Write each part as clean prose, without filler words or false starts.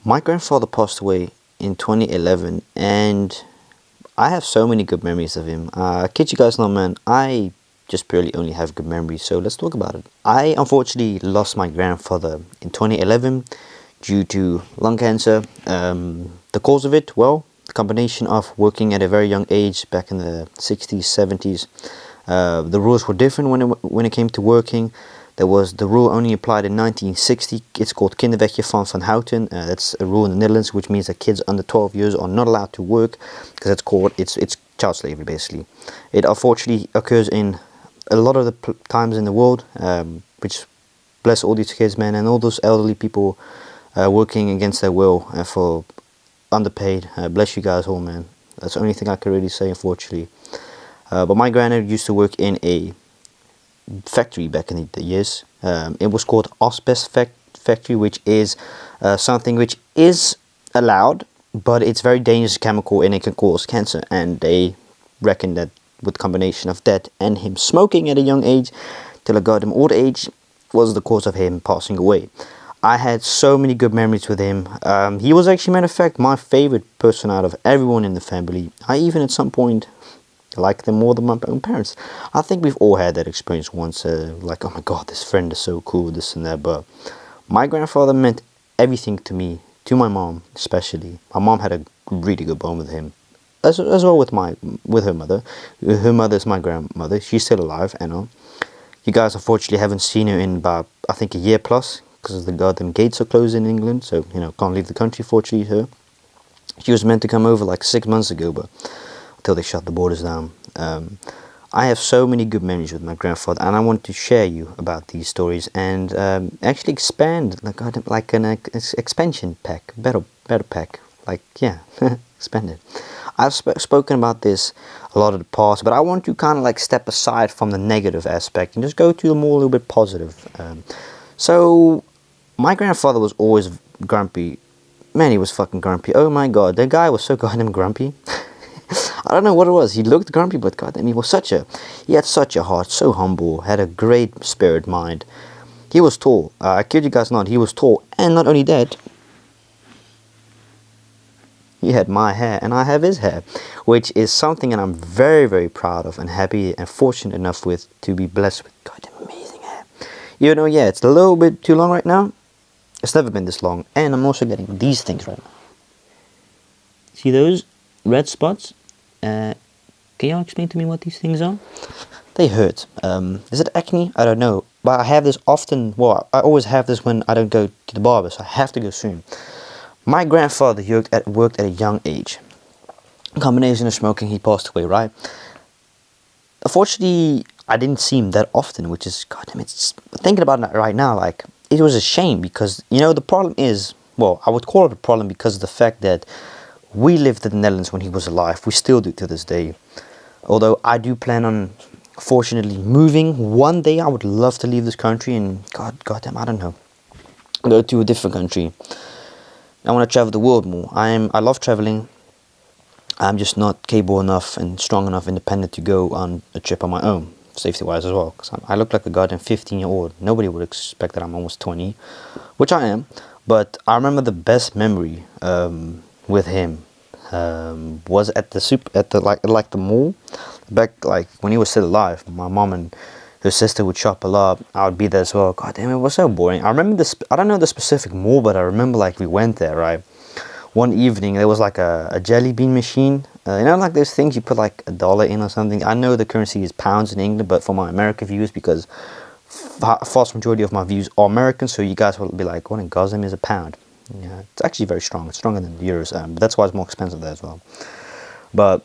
My grandfather passed away in 2011, and I have so many good memories of him. Kid you guys not, man, I just purely only have good memories, so let's talk about it. I unfortunately lost my grandfather in 2011 due to lung cancer. The cause of it, well, the combination of working at a very young age back in the 60s, 70s. The rules were different when it came to working. There was the rule only applied in 1960. It's called Kinderwetje van Houten. That's a rule in the Netherlands, which means that kids under 12 years are not allowed to work because it's child slavery basically. It unfortunately occurs in a lot of the times in the world, which bless all these kids, man, and all those elderly people working against their will for underpaid. Bless you guys all, man. That's the only thing I can really say, unfortunately. But my granddad used to work in a factory back in the years. It was called asbest factory, which is something which is allowed, but it's very dangerous chemical and it can cause cancer. And they reckon that with combination of that and him smoking at a young age till a goddamn old age was the cause of him passing away. I had so many good memories with him. He was actually, matter of fact, my favorite person out of everyone in the family. I even at some point liked them more than my own parents. I think we've all had that experience once, like, oh my god, this friend is so cool, this and that. But my grandfather meant everything to me, to my mom especially. My mom had a really good bond with him, as well with her mother. Her mother is my grandmother. She's still alive, Anna. You guys unfortunately haven't seen her in about, I think, a year plus, because the goddamn gates are closed in England, so can't leave the country. Fortunately, her. She was meant to come over like 6 months ago, but until they shut the borders down. I have so many good memories with my grandfather, and I want to share you about these stories and actually expand like an expansion pack, better pack. Like, yeah, expand it. I've spoken about this a lot of the past, but I want to kind of like step aside from the negative aspect and just go to the more a little bit positive. So my grandfather was always grumpy. Man, he was fucking grumpy. Oh my god, that guy was so goddamn grumpy. I don't know what it was. He looked grumpy, but goddamn, he had such a heart, so humble, had a great spirit mind. He was tall. I kid you guys not, he was tall, and not only that, he had my hair, and I have his hair, which is something that I'm very, very proud of, and happy and fortunate enough with to be blessed with goddamn amazing hair. Yeah, it's a little bit too long right now. It's never been this long, and I'm also getting these things right now. See those red spots? Can you explain to me what these things are? They hurt. Is it acne? I don't know. But I have this often. Well, I always have this when I don't go to the barber, so I have to go soon. My grandfather worked at a young age. A combination of smoking, he passed away, right? Unfortunately, I didn't see him that often, which is, goddamn, it's thinking about it right now, like, it was a shame because, the problem is, well, I would call it a problem because of the fact that we lived in the Netherlands when he was alive. We still do to this day. Although I do plan on, fortunately, moving. One day I would love to leave this country and, goddamn, I don't know, go to a different country. I want to travel the world more. I love traveling. I'm just not capable enough and strong enough, independent to go on a trip on my own, safety-wise as well. Because I look like a goddamn 15-year-old. Nobody would expect that I'm almost 20, which I am. But I remember the best memory with him was at the mall back, like when he was still alive. My mom and her sister would shop a lot. I would be there as well. God damn, it was so boring. I remember this. I don't know the specific mall, but I remember like we went there, right? One evening there was like a jelly bean machine. Like those things you put like $1 in or something. I know the currency is pounds in England, but for my American viewers, because vast majority of my views are American, so you guys will be like, what in Gotham is a pound? Yeah, it's actually very strong. It's stronger than the euros, but that's why it's more expensive there as well. But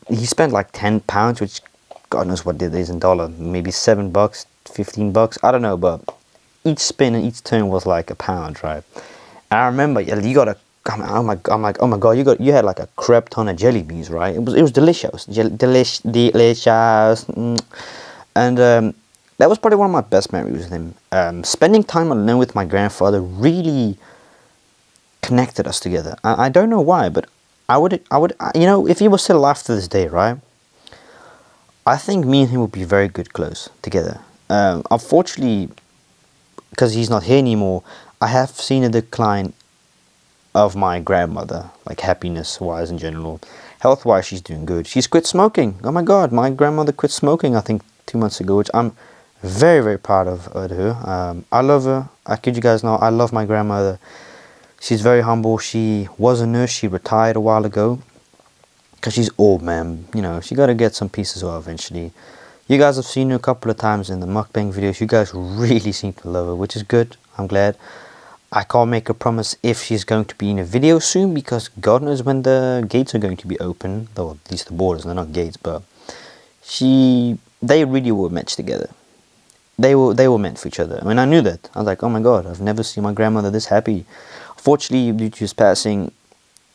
he spent like £10, which God knows what it is in dollar. Maybe $7, $15. I don't know, but each spin and each turn was like a pound, right? And I remember you got a. I'm like, oh my god, you had like a crap ton of jelly beans, right? It was delicious, delicious, and that was probably one of my best memories with him. Spending time alone with my grandfather really connected us together. I don't know why, but I would, if he was still alive to this day, right? I think me and him would be very good close together. Unfortunately, because he's not here anymore, I have seen a decline of my grandmother, like happiness wise in general. Health wise, she's doing good. She's quit smoking. Oh my god, my grandmother quit smoking, I think 2 months ago, which I'm very, very proud of her. I love her. I kid you guys not, I love my grandmother. She's very humble. She was a nurse. She retired a while ago. Because she's old, man. You know, she got to get some peace as well eventually. You guys have seen her a couple of times in the mukbang videos. You guys really seem to love her, which is good. I'm glad. I can't make a promise if she's going to be in a video soon, because God knows when the gates are going to be open. Though at least the borders, they're not gates, but they really were matched together. They were meant for each other. I mean, I knew that. I was like, oh my god, I've never seen my grandmother this happy. Fortunately, due to his passing,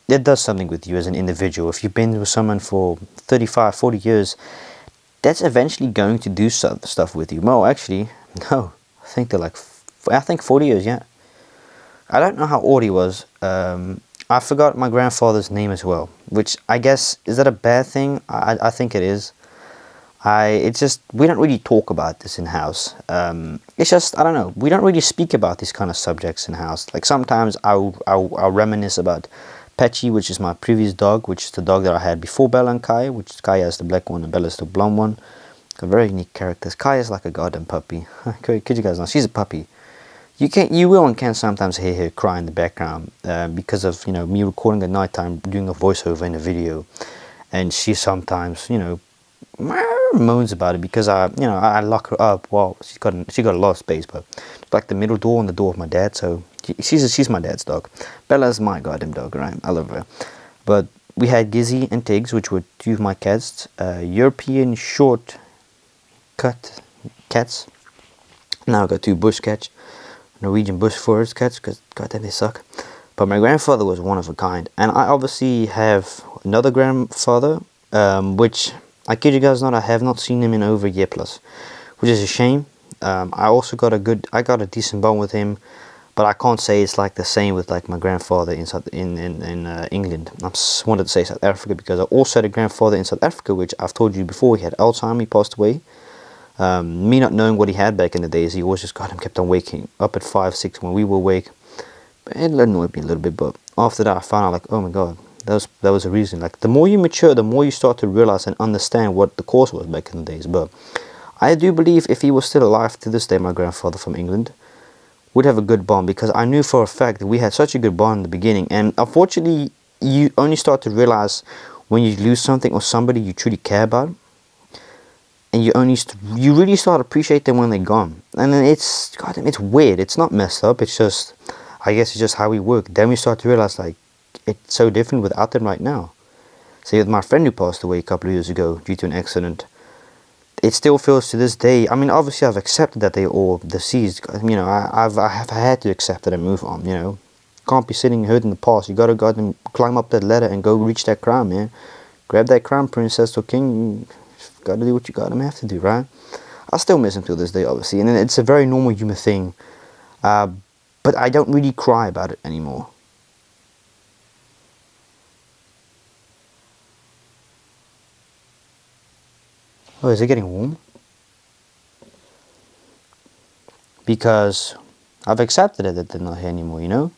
it does something with you as an individual. If you've been with someone for 35, 40 years, that's eventually going to do stuff with you. Well, actually, no. I think 40 years, yeah. I don't know how old he was. I forgot my grandfather's name as well, which I guess, is that a bad thing? I think it is. It's just, we don't really talk about this in house. It's just, I don't know, we don't really speak about these kind of subjects in house. Like sometimes I'll reminisce about Patchy, which is my previous dog, which is the dog that I had before Bella and Kai, which Kai is the black one and Bella's the blonde one. Got very unique characters. Kai is like a goddamn puppy. Kid you guys know, she's a puppy. You will and can sometimes hear her cry in the background because of, you know, me recording at night time, doing a voiceover in a video, and she sometimes, you know, moans about it because I lock her up. Well, she got a lot of space, but it's like the middle door and the door of my dad. So she's my dad's dog. Bella's my goddamn dog, right? I love her. But we had Gizzy and Tiggs, which were two of my cats, European short cut cats. Now I got two bush cats, Norwegian bush forest cats, because goddamn they suck. But my grandfather was one of a kind, and I obviously have another grandfather, which I kid you guys not, I have not seen him in over a year plus, which is a shame. I also got a decent bond with him, but I can't say it's like the same with like my grandfather in England. I just wanted to say South Africa because I also had a grandfather in South Africa, which I've told you before, he had Alzheimer's, he passed away. Me not knowing what he had back in the days, he always just kept on waking up at 5, 6 when we were awake. It annoyed me a little bit, but after that I found out like, oh my god, that was a reason. Like the more you mature, the more you start to realize and understand what the cause was back in the days. But I do believe if he was still alive to this day, my grandfather from England would have a good bond, because I knew for a fact that we had such a good bond in the beginning. And unfortunately, you only start to realize when you lose something or somebody you truly care about, and you really start to appreciate them when they're gone. And then it's weird. It's not messed up. It's just, I guess it's just how we work. Then we start to realize like it's so different without them right now. See, with my friend who passed away a couple of years ago due to an accident, it still feels to this day. I mean, obviously I've accepted that they're all deceased. You know, I have had to accept it and move on. You know, can't be sitting hurt in the past. You gotta go and climb up that ladder and go reach that crown, man. Grab that crown, princess or king. Gotta do what you gotta have to do, right? I still miss him till this day, obviously, and it's a very normal human thing. But I don't really cry about it anymore. Oh, is it getting warm? Because I've accepted it that they're not here anymore, you know?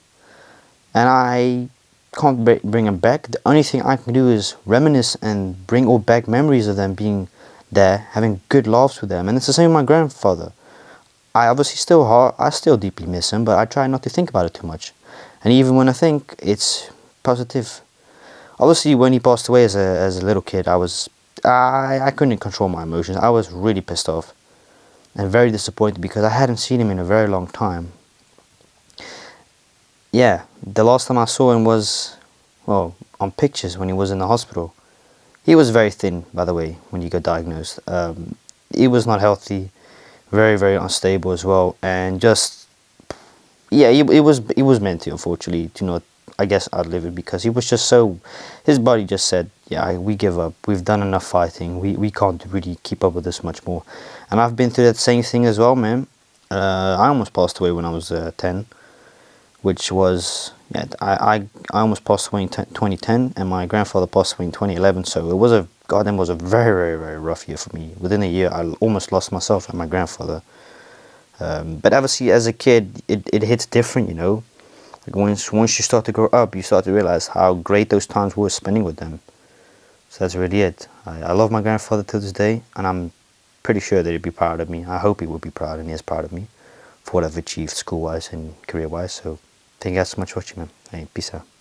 And I can't bring them back. The only thing I can do is reminisce and bring all back memories of them being there, having good laughs with them. And it's the same with my grandfather. I obviously still deeply miss him, but I try not to think about it too much. And even when I think, it's positive. Obviously, when he passed away as a little kid, I couldn't control my emotions. I was really pissed off and very disappointed because I hadn't seen him in a very long time. Yeah, the last time I saw him was, well, on pictures when he was in the hospital. He was very thin, by the way, when he got diagnosed. He was not healthy, very, very unstable as well, and just, yeah, it was meant to, unfortunately, to not, I guess, outlive it, because he was just so, his body just said, yeah, we give up, we've done enough fighting, we can't really keep up with this much more. And I've been through that same thing as well, man. I almost passed away when I was 10, which was, yeah, I almost passed away in 2010, and my grandfather passed away in 2011, so it was a very, very, very rough year for me. Within a year, I almost lost myself and my grandfather. But obviously, as a kid, it hits different, you know. Like once you start to grow up, you start to realize how great those times were spending with them. So that's really it. I love my grandfather to this day, and I'm pretty sure that he'd be proud of me. I hope he would be proud, and he is proud of me for what I've achieved school-wise and career-wise. So thank you guys so much for watching, man. Hey, peace out.